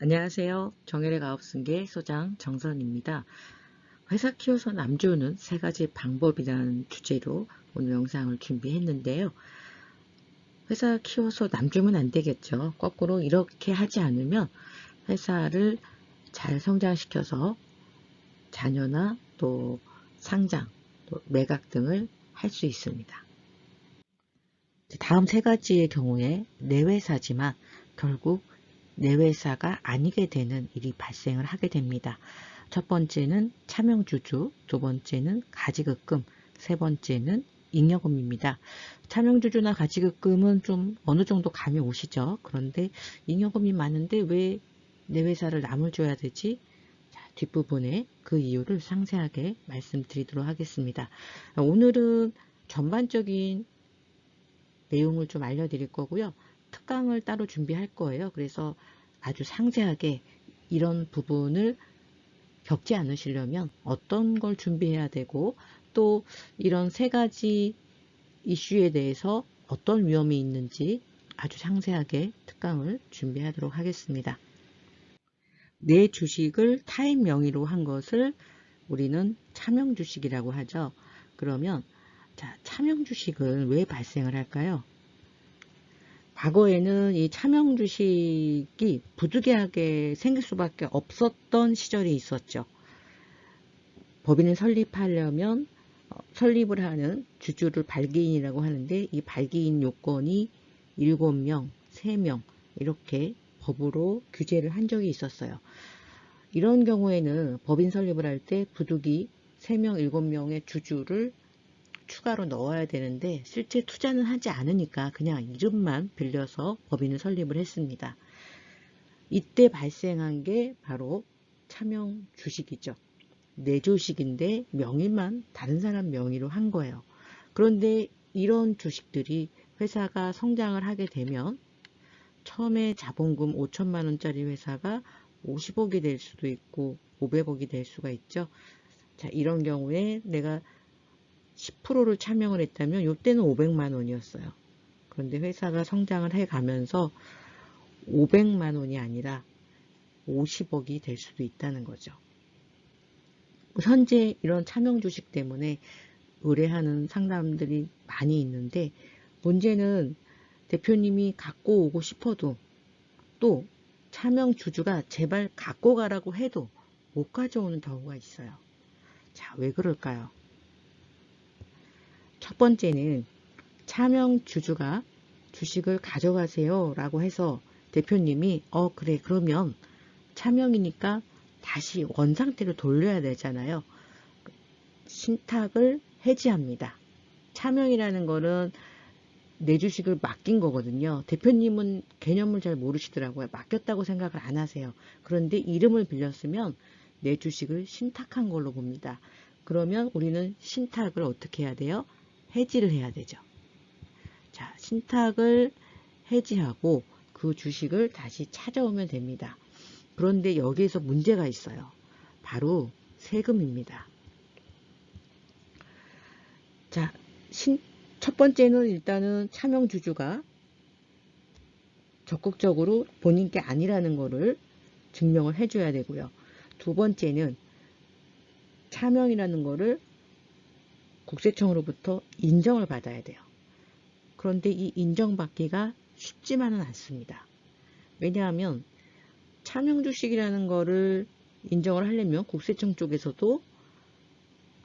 안녕하세요. 정혜래 가업승계 소장 정선입니다. 회사 키워서 남주는 3가지 방법이라는 주제로 오늘 영상을 준비했는데요. 회사 키워서 남주면 안 되겠죠. 거꾸로 이렇게 하지 않으면 회사를 잘 성장시켜서 자녀나 또 상장, 또 매각 등을 할 수 있습니다. 다음 3가지의 경우에 내 회사지만 결국 내 회사가 아니게 되는 일이 발생을 하게 됩니다. 첫 번째는 차명주주, 두 번째는 가지급금, 세 번째는 잉여금입니다. 차명주주나 가지급금은 좀 어느 정도 감이 오시죠. 그런데 잉여금이 많은데 왜 내 회사를 남을 줘야 되지? 자, 뒷부분에 그 이유를 상세하게 말씀드리도록 하겠습니다. 오늘은 전반적인 내용을 좀 알려드릴 거고요. 특강을 따로 준비할 거예요. 그래서 아주 상세하게 이런 부분을 겪지 않으시려면 어떤 걸 준비해야 되고 또 이런 3가지 이슈에 대해서 어떤 위험이 있는지 아주 상세하게 특강을 준비하도록 하겠습니다. 내 주식을 타인 명의로 한 것을 우리는 차명주식이라고 하죠. 그러면 자, 차명주식은 왜 발생을 할까요? 과거에는 이 차명주식이 부득이하게 생길 수밖에 없었던 시절이 있었죠. 법인을 설립하려면 설립을 하는 주주를 발기인이라고 하는데 이 발기인 요건이 7명, 3명 이렇게 법으로 규제를 한 적이 있었어요. 이런 경우에는 법인 설립을 할 때 부득이 3명, 7명의 주주를 추가로 넣어야 되는데 실제 투자는 하지 않으니까 그냥 이름만 빌려서 법인을 설립을 했습니다. 이때 발생한 게 바로 차명 주식이죠. 내 주식인데 명의만 다른 사람 명의로 한 거예요. 그런데 이런 주식들이 회사가 성장을 하게 되면 처음에 자본금 5천만 원짜리 회사가 50억이 될 수도 있고 500억이 될 수가 있죠. 자, 이런 경우에 내가 10%를 차명을 했다면 이때는 500만 원이었어요. 그런데 회사가 성장을 해가면서 500만 원이 아니라 50억이 될 수도 있다는 거죠. 현재 이런 차명 주식 때문에 의뢰하는 상담들이 많이 있는데 문제는 대표님이 갖고 오고 싶어도 또 차명 주주가 제발 갖고 가라고 해도 못 가져오는 경우가 있어요. 자, 왜 그럴까요? 첫 번째는 차명 주주가 주식을 가져가세요 라고 해서 대표님이 그래 그러면 차명이니까 다시 원상태로 돌려야 되잖아요. 신탁을 해지합니다. 차명이라는 거는 내 주식을 맡긴 거거든요. 대표님은 개념을 잘 모르시더라고요. 맡겼다고 생각을 안 하세요. 그런데 이름을 빌렸으면 내 주식을 신탁한 걸로 봅니다. 그러면 우리는 신탁을 어떻게 해야 돼요? 해지를 해야 되죠. 자, 신탁을 해지하고 그 주식을 다시 찾아오면 됩니다. 그런데 여기에서 문제가 있어요. 바로 세금입니다. 자, 첫 번째는 일단은 차명 주주가 적극적으로 본인 게 아니라는 거를 증명을 해줘야 되고요. 두 번째는 차명이라는 거를 국세청으로부터 인정을 받아야 돼요. 그런데 이 인정받기가 쉽지만은 않습니다. 왜냐하면 차명주식이라는 거를 인정을 하려면 국세청 쪽에서도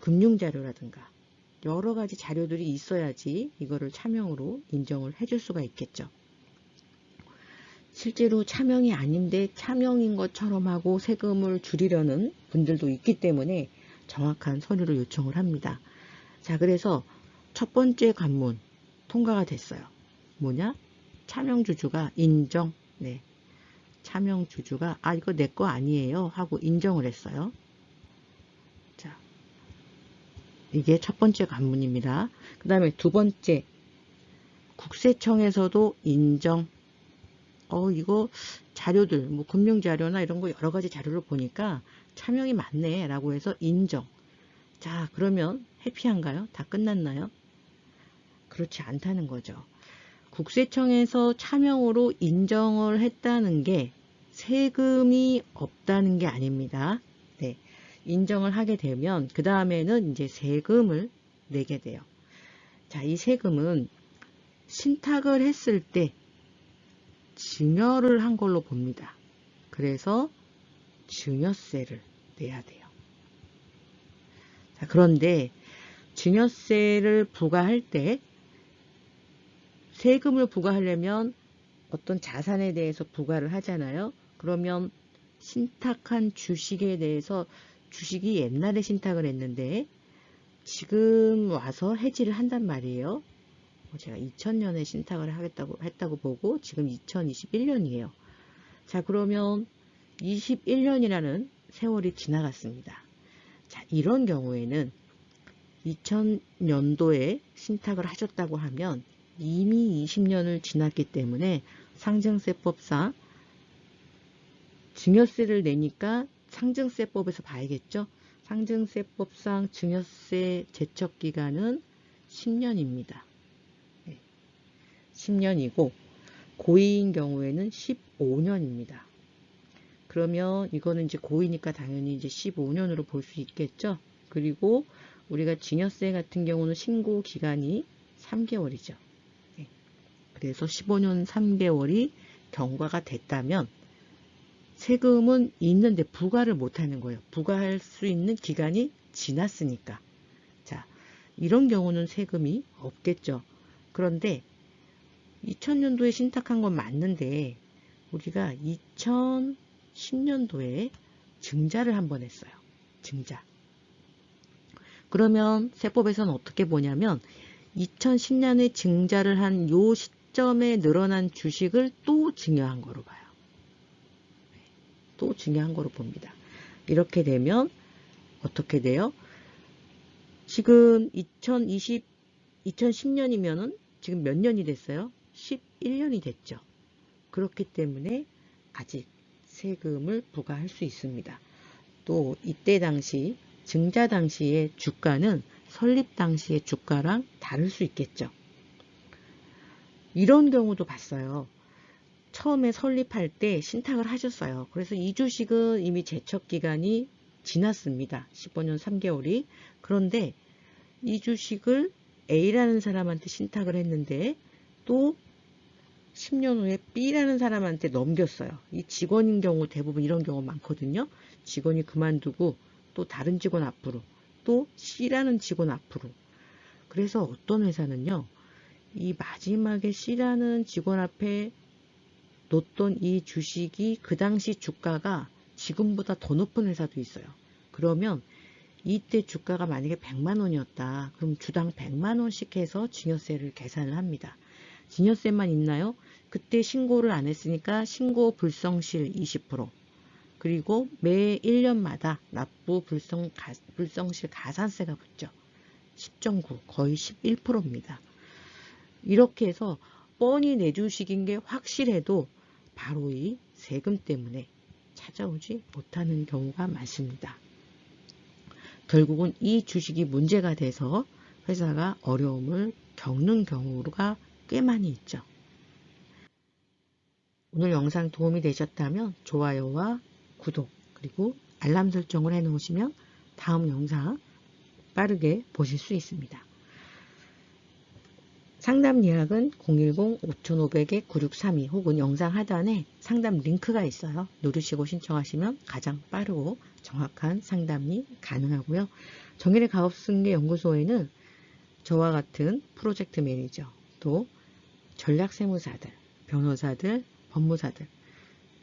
금융자료라든가 여러 가지 자료들이 있어야지 이거를 차명으로 인정을 해줄 수가 있겠죠. 실제로 차명이 아닌데 차명인 것처럼 하고 세금을 줄이려는 분들도 있기 때문에 정확한 서류를 요청을 합니다. 자, 그래서 첫 번째 관문 통과가 됐어요. 뭐냐? 차명주주가 인정. 네. 차명주주가 이거 내 거 아니에요 하고 인정을 했어요. 자, 이게 첫 번째 관문입니다. 그 다음에 두 번째 국세청에서도 인정. 이거 자료들 뭐 금융자료나 이런 거 여러 가지 자료를 보니까 차명이 맞네 라고 해서 인정. 자, 그러면 해피한가요? 다 끝났나요? 그렇지 않다는 거죠. 국세청에서 차명으로 인정을 했다는 게 세금이 없다는 게 아닙니다. 네. 인정을 하게 되면 그 다음에는 이제 세금을 내게 돼요. 자, 이 세금은 신탁을 했을 때 증여를 한 걸로 봅니다. 그래서 증여세를 내야 돼요. 자, 그런데 증여세를 부과할 때 세금을 부과하려면 어떤 자산에 대해서 부과를 하잖아요. 그러면 신탁한 주식에 대해서 주식이 옛날에 신탁을 했는데 지금 와서 해지를 한단 말이에요. 제가 2000년에 신탁을 했다고 보고 지금 2021년이에요. 자, 그러면 21년이라는 세월이 지나갔습니다. 자, 이런 경우에는 2000년도에 신탁을 하셨다고 하면 이미 20년을 지났기 때문에 상증세법상 증여세를 내니까 상증세법에서 봐야겠죠. 상증세법상 증여세 제척기간은 10년입니다. 10년이고 고의인 경우에는 15년입니다. 그러면 이거는 이제 고의니까 당연히 이제 15년으로 볼 수 있겠죠. 그리고 우리가 증여세 같은 경우는 신고 기간이 3개월이죠. 그래서 15년 3개월이 경과가 됐다면 세금은 있는데 부과를 못하는 거예요. 부과할 수 있는 기간이 지났으니까. 자, 이런 경우는 세금이 없겠죠. 그런데 2000년도에 신탁한 건 맞는데 우리가 2010년도에 증자를 한번 했어요. 증자. 그러면 세법에서는 어떻게 보냐면 2010년에 증자를 한 요 시점에 늘어난 주식을 또 증여한 거로 봐요. 또 증여한 거로 봅니다. 이렇게 되면 어떻게 돼요? 지금 2010년이면은 지금 몇 년이 됐어요? 11년이 됐죠. 그렇기 때문에 아직 세금을 부과할 수 있습니다. 또 이때 당시 증자 당시의 주가는 설립 당시의 주가랑 다를 수 있겠죠. 이런 경우도 봤어요. 처음에 설립할 때 신탁을 하셨어요. 그래서 이 주식은 이미 제척 기간이 지났습니다. 15년 3개월이. 그런데 이 주식을 A라는 사람한테 신탁을 했는데 또 10년 후에 B라는 사람한테 넘겼어요. 이 직원인 경우 대부분 이런 경우 많거든요. 직원이 그만두고 또 다른 직원 앞으로 또 C라는 직원 앞으로. 그래서 어떤 회사는요. 이 마지막에 C라는 직원 앞에 놓던 이 주식이 그 당시 주가가 지금보다 더 높은 회사도 있어요. 그러면 이때 주가가 만약에 100만 원이었다. 그럼 주당 100만 원씩 해서 증여세를 계산을 합니다. 증여세만 있나요? 그때 신고를 안 했으니까 신고 불성실 20%, 그리고 매 1년마다 납부 불성실 가산세가 붙죠. 10.9, 거의 11%입니다. 이렇게 해서 뻔히 내 주식인 게 확실해도 바로 이 세금 때문에 찾아오지 못하는 경우가 많습니다. 결국은 이 주식이 문제가 돼서 회사가 어려움을 겪는 경우가 꽤 많이 있죠. 오늘 영상 도움이 되셨다면 좋아요와 구독 그리고 알람 설정을 해 놓으시면 다음 영상 빠르게 보실 수 있습니다. 상담 예약은 010-5500-9632 혹은 영상 하단에 상담 링크가 있어요. 누르시고 신청하시면 가장 빠르고 정확한 상담이 가능하고요. 정일의 가업승계 연구소에는 저와 같은 프로젝트 매니저, 또 전략세무사들, 변호사들, 법무사들,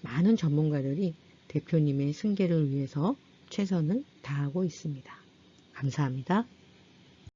많은 전문가들이 대표님의 승계를 위해서 최선을 다하고 있습니다. 감사합니다.